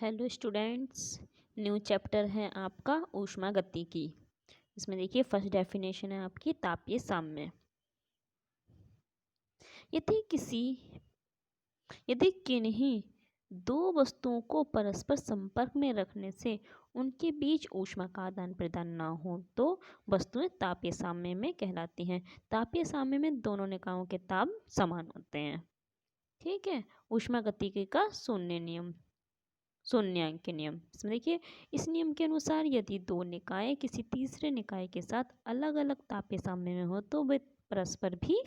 Hello students, new chapter है आपका ऊष्मागतिकी। इसमें देखिए फर्स्ट डेफिनेशन है आपकी तापीय साम्य। यदि किसी यदि किन्हीं दो वस्तुओं को परस्पर संपर्क में रखने से उनके बीच ऊष्मा का आदान प्रदान ना हो तो वस्तुएं तापीय साम्य में कहलाती हैं। तापीय साम्य में दोनों निकायों के ताप समान होते हैं। ठीक है। ऊष्मागतिकी का शून्यांक के नियम। इसमें देखिए, इस नियम के अनुसार यदि दो निकाय किसी तीसरे निकाय के साथ अलग अलग तापीय साम्य में हो तो वे परस्पर भी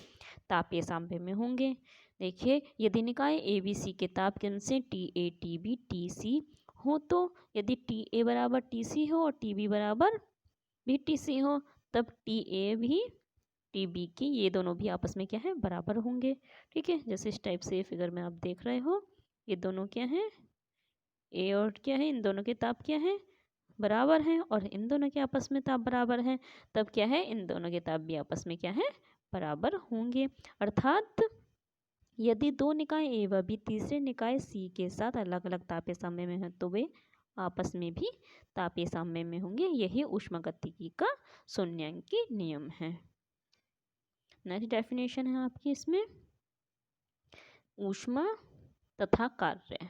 तापीय साम्य में होंगे। देखिए, यदि निकाय ए बी सी के ताप के से T A T B T C हो तो यदि टी ए बराबर टी सी हो और टी बी बराबर भी टी सी हो तब टी ए भी टी बी की ये दोनों भी आपस में क्या है, बराबर होंगे। ठीक है, जैसे इस टाइप से फिगर में आप देख रहे हो, ये दोनों क्या है, ए और क्या है, इन दोनों के ताप क्या है, बराबर हैं, और इन दोनों के आपस में ताप बराबर हैं, तब क्या है, इन दोनों के ताप भी आपस में क्या है, बराबर होंगे। अर्थात यदि दो निकाय ए व बी तीसरे निकाय सी के साथ अलग अलग तापीय साम्य में हैं तो वे आपस में भी तापीय साम्य में होंगे। यही ऊष्मागतिकी का शून्यांकी नियम है। नेक्स्ट डेफिनेशन है आपकी इसमें ऊष्मा तथा कार्य।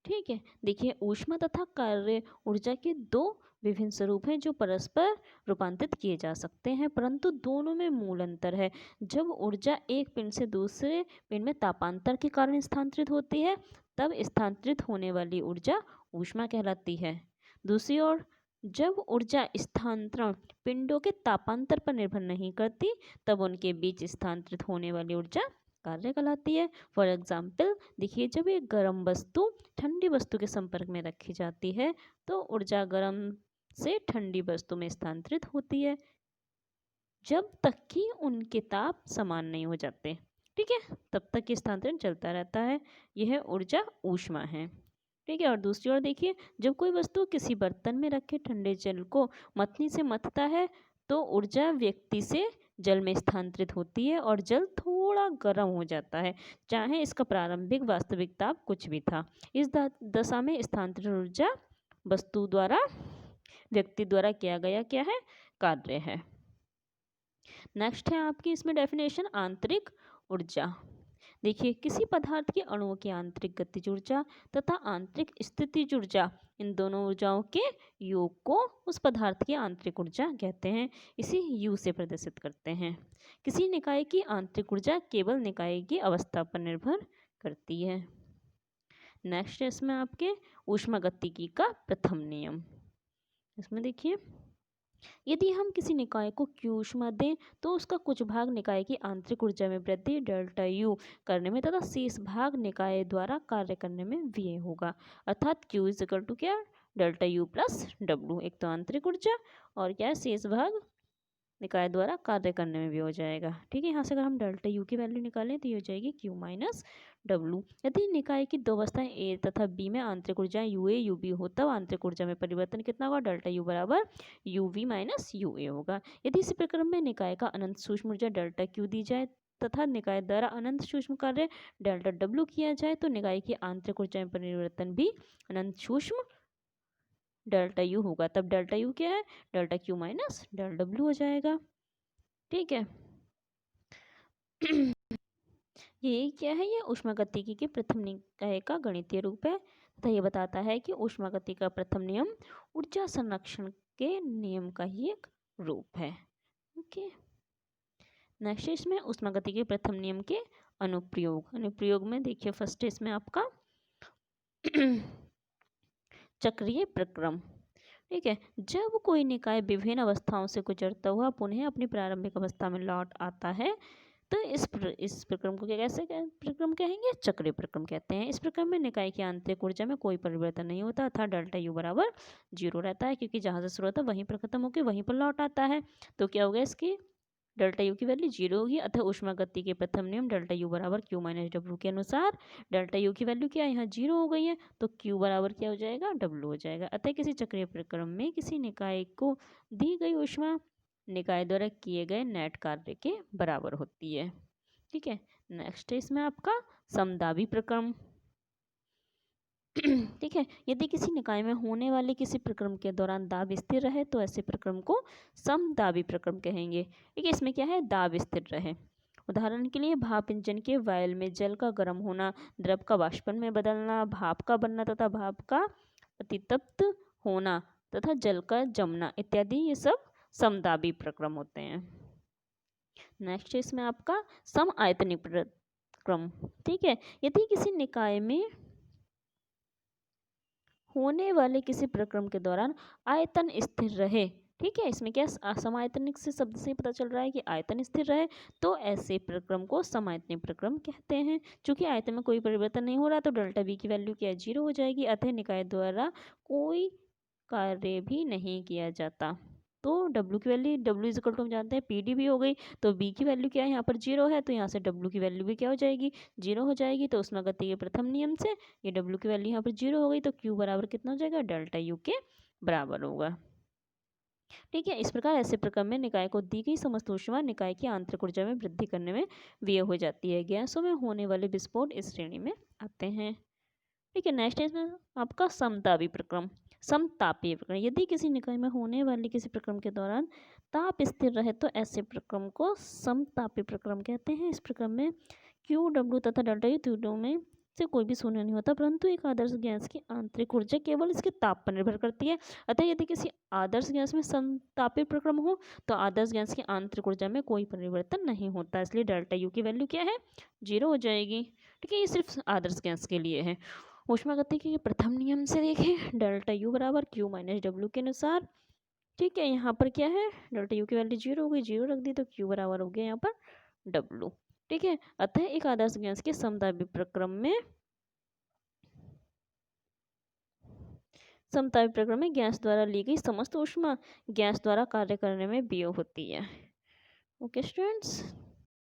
ठीक है, देखिए, ऊष्मा तथा कार्य ऊर्जा के दो विभिन्न स्वरूप हैं जो परस्पर रूपांतरित किए जा सकते हैं, परंतु दोनों में मूल अंतर है। जब ऊर्जा एक पिंड से दूसरे पिंड में तापांतर के कारण स्थानांतरित होती है तब स्थानांतरित होने वाली ऊर्जा ऊष्मा कहलाती है। दूसरी ओर जब ऊर्जा स्थानांतरण पिंडों के तापांतर पर निर्भर नहीं करती तब उनके बीच स्थानांतरित होने वाली ऊर्जा कार्य कहलाती है। फॉर एग्जाम्पल देखिए, जब एक गर्म वस्तु ठंडी वस्तु के संपर्क में रखी जाती है तो ऊर्जा गर्म से ठंडी वस्तु में स्थानांतरित होती है जब तक कि उनके ताप समान नहीं हो जाते। ठीक है, तब तक ये स्थानांतरण चलता रहता है। यह ऊर्जा ऊष्मा है। ठीक है, और दूसरी ओर देखिए, जब कोई वस्तु किसी बर्तन में रखे ठंडे जल को मथनी से मथता है तो ऊर्जा व्यक्ति से जल में स्थानांतरित होती है और जल थोड़ा गर्म हो जाता है, चाहे इसका प्रारंभिक वास्तविक ताप कुछ भी था। इस दशा में स्थानांतरित ऊर्जा वस्तु द्वारा व्यक्ति द्वारा किया गया क्या है, कार्य है। नेक्स्ट है आपकी इसमें डेफिनेशन आंतरिक ऊर्जा। देखिए, किसी पदार्थ के अणुओं की आंतरिक गतिज ऊर्जा तथा आंतरिक स्थितिज ऊर्जा, इन दोनों ऊर्जाओं के योग को उस पदार्थ की आंतरिक ऊर्जा कहते हैं। इसे यू से प्रदर्शित करते हैं। किसी निकाय की आंतरिक ऊर्जा केवल निकाय की अवस्था पर निर्भर करती है। नेक्स्ट इसमें आपके ऊष्मागतिकी का प्रथम नियम। इसमें देखिए, यदि हम किसी निकाय को क्यू ऊष्मा दें तो उसका कुछ भाग निकाय की आंतरिक ऊर्जा में वृद्धि डेल्टा यू करने में तथा शेष भाग निकाय द्वारा कार्य करने में व्यय होगा। अर्थात क्यू इज इक्वल टू क्या, डेल्टा यू प्लस डब्लू। एक तो आंतरिक ऊर्जा और क्या है, शेष भाग निकाय द्वारा कार्य करने में भी हो जाएगा। ठीक है, यहाँ से अगर हम डेल्टा यू की वैल्यू निकालें तो ये हो जाएगी क्यू माइनस डब्लू। यदि निकाय की दो अवस्थाएं ए तथा बी में आंतरिक ऊर्जा यू ए यू बी हो तब आंतरिक ऊर्जा में परिवर्तन कितना होगा, डेल्टा यू बराबर you we minus U A होगा। यदि इसी प्रक्रम में निकाय का अनंत सूक्ष्म ऊर्जा डेल्टा क्यू दी जाए तथा निकाय द्वारा अनंत सूक्ष्म कार्य डेल्टा डब्लू किया जाए तो निकाय की आंतरिक ऊर्जा में परिवर्तन भी अनंत सूक्ष्म डेल्टा यू होगा। तब डेल्टा यू क्या है, delta Q minus delta W हो जाएगा। ठीक है, ये क्या है, ये ऊष्मागतिकी के प्रथम निकाय का गणितीय रूप है तथा ये बताता है कि ऊष्मागतिकी का प्रथम नियम ऊर्जा संरक्षण के नियम का ही एक रूप है। ओके, नेक्स्ट इसमें ऊष्मागतिकी के प्रथम नियम के अनुप्रयोग में देखिए, फर्स्ट इसमें आपका चक्रीय प्रक्रम। ठीक है, जब कोई निकाय विभिन्न अवस्थाओं से गुजरता हुआ पुनः अपनी प्रारंभिक अवस्था में लौट आता है तो इस प्रक्रम को कैसे प्रक्रम कहेंगे, चक्रीय प्रक्रम कहते हैं। इस प्रक्रम में निकाय की आंतरिक ऊर्जा में कोई परिवर्तन नहीं होता अर्थात डेल्टा यू बराबर 0 रहता है, क्योंकि जहाँ से शुरू होता है वहीं पर खत्म होकर वहीं पर लौट आता है। तो क्या होगा, इसकी डेल्टा यू की वैल्यू 0 होगी। अतः ऊष्मागतिकी के प्रथम नियम डेल्टा यू बराबर क्यू माइनस डब्लू के अनुसार डेल्टा यू की वैल्यू क्या है, यहाँ 0 हो गई है तो क्यू बराबर क्या हो जाएगा, डब्लू हो जाएगा। अतः किसी चक्रीय प्रक्रम में किसी निकाय को दी गई ऊष्मा निकाय द्वारा किए गए नेट कार्य के बराबर होती है। ठीक है, नेक्स्ट है इसमें आपका समदाबी प्रक्रम। ठीक है, यदि किसी निकाय में होने वाले किसी प्रक्रम के दौरान दाब स्थिर रहे तो ऐसे प्रक्रम को समदाबी प्रक्रम कहेंगे। ठीक है, इसमें क्या है, दाब स्थिर रहे। उदाहरण के लिए भाप इंजन के वायल में जल का गर्म होना, द्रव का वाष्पन में बदलना, भाप का बनना तथा भाप का अतितप्त होना तथा जल का जमना इत्यादि, ये सब समदाबी प्रक्रम होते हैं। नेक्स्ट इसमें आपका सम आयतनिक प्रक्रम। ठीक है, यदि किसी निकाय में होने वाले किसी प्रक्रम के दौरान आयतन स्थिर रहे, ठीक है, इसमें क्या समायतनिक से शब्द से पता चल रहा है कि आयतन स्थिर रहे, तो ऐसे प्रक्रम को समायतनिक प्रक्रम कहते हैं। चूंकि आयतन में कोई परिवर्तन नहीं हो रहा तो डेल्टा बी की वैल्यू क्या है, 0 हो जाएगी। अतः निकाय द्वारा कोई कार्य भी नहीं किया जाता, तो W की value, W is equal to हम जानते हैं पी डी भी हो गई, तो B की वैल्यू क्या है, यहाँ पर 0 है, तो यहाँ से W की वैल्यू भी क्या हो जाएगी, 0 हो जाएगी। तो उष्मागतिकी के प्रथम नियम से ये W की वैल्यू यहाँ पर 0 हो गई, तो Q बराबर कितना हो जाएगा, डेल्टा U के बराबर होगा। ठीक है, इस प्रकार ऐसे प्रक्रम में निकाय को दी गई समस्त ऊष्मा निकाय की आंतरिक ऊर्जा में वृद्धि करने में व्यय हो जाती है। गैसों में होने वाले विस्फोट इस श्रेणी में आते हैं। ठीक है, नेक्स्ट है इसमें आपका समतापी प्रक्रम। समतापीय प्रक्रम, यदि किसी निकाय में होने वाले किसी प्रक्रम के दौरान ताप स्थिर रहे तो ऐसे प्रक्रम को समतापी प्रक्रम कहते हैं। इस प्रक्रम में क्यू, डब्ल्यू तथा डेल्टा यू तीनों में से कोई भी शून्य नहीं होता, परंतु एक आदर्श गैस की आंतरिक ऊर्जा केवल इसके ताप पर निर्भर करती है। अतः यदि किसी आदर्श गैस में समतापी प्रक्रम हो तो आदर्श गैस की आंतरिक ऊर्जा में कोई परिवर्तन नहीं होता, इसलिए डेल्टा यू की वैल्यू क्या है, 0 हो जाएगी। ठीक है, ये सिर्फ आदर्श गैस के लिए है। ऊष्मागतिकी के प्रथम नियम से देखें, डेल्टा यू बराबर क्यू माइनस डब्ल्यू के अनुसार। ठीक है, यहाँ पर क्या है, डेल्टा यू की वैल्यू 0 हो गई, 0 रख दी तो क्यू बराबर हो गया यहाँ पर डब्ल्यू। ठीक है, अतः एक आदर्श गैस के समतापी प्रक्रम में गैस द्वारा ली गई समस्त ऊष्मा गैस द्वारा कार्य करने में व्यय होती है। Okay students.